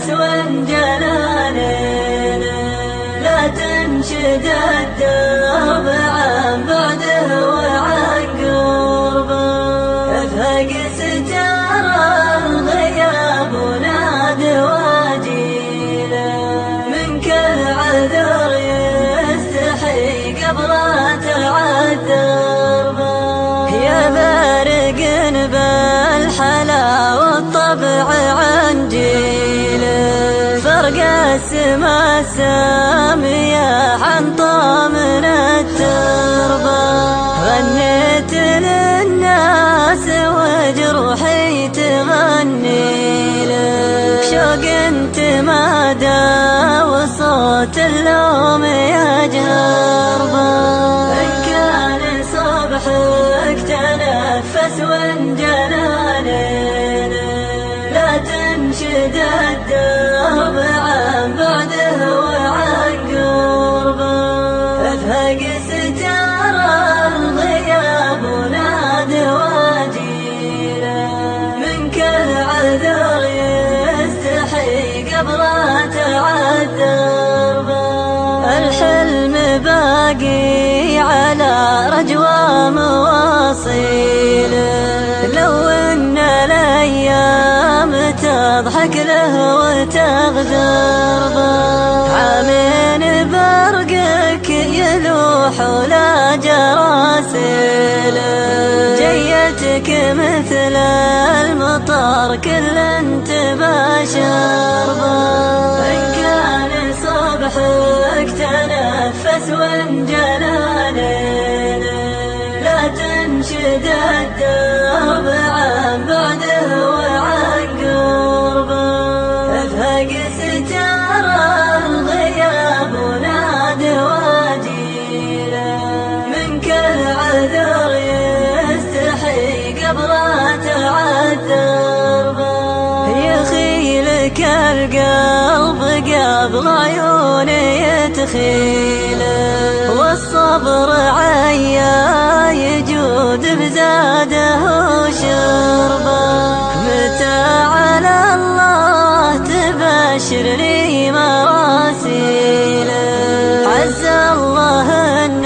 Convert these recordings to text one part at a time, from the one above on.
تنفس وانجلى ليل، لا تنشد الدرب عن بعده وعن قربه، افهق ستار الغياب ونادي واجيله، من كل عذر يستحي قبله تعذربه، يا بارق بالحلا والطبع عن جيله، فرق السما السامية عن طامن التربة، غنيت للناس وجروحي تغني له، شوق انتمادى وصوت اللوم يجهربه، إن كان صبحك تنفس وانجلى ليل، لا تنشد الدرب عن بعده وعن قربه، افهق ستار الغياب ونادي واجيله، من كل عذر يستحي قبله تعذربه، الحلم باقي على رجوى مواصيله، لو ان الايام تضحك له وتغدربه، عامين برقك يلوح ولا جراسيله، جيتك مثل المطر كل انتبه شربه، إن كان صبحك تنفس وانجلى ليل، لا تنشد الدرب عن بعده وعن قربه، افهق ستار الغياب ونادي واجيله، من كل عذر يستحي قبله تعذربه، يخيلك القلب قبل عيوني يتخيله، والصبر عيا يجود بزاده وشربه، متى على الله تبشر لي مراسيله، عز الله ان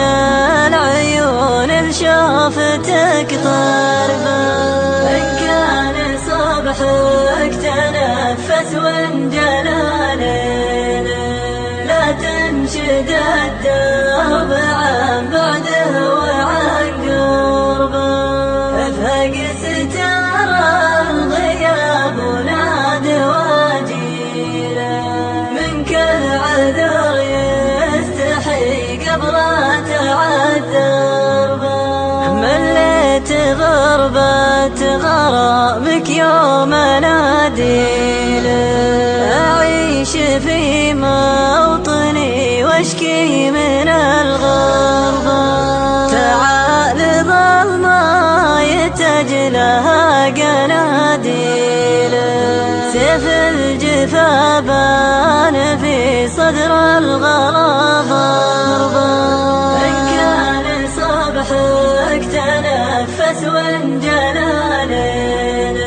العيون بشوفتك طربه، ان كان صبحك تنفس وانجلى ليل، لا تنشد الدرب عن بعده وعن قربه، افهق ستار الغياب ونادي واجيله، من كل عذر يستحي قبله تعذربه، مليت غربة غرامك يوم اناديله، اعيش في موطني واشكي من الغربة، تعال ظلمة يتجلها قناديله، سيف الجفا بان في صدر الغرابة، إن كان صبحك تنفس وانجلى ليل،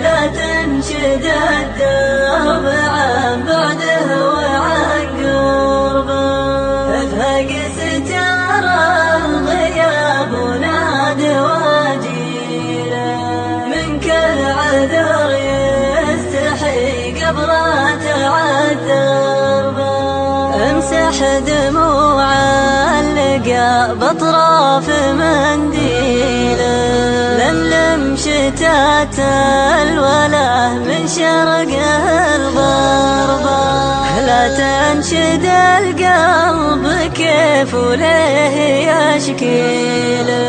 لا تنشد الدرب عن بعده وعن قربه، افهق ستار الغياب ونادي واجيله، من كل عذر يستحي قبله تعذربه، امسح دموع اللقى باطراف منديله، لملم شتات الوله من شرقه الغربه، لا تنشد القلب كيف وليه يشكيله،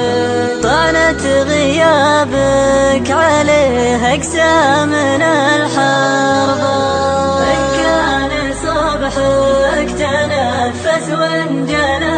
طالت غيابك عليه اقسى من الحربه، إن كان صبحك تنفس وانجلى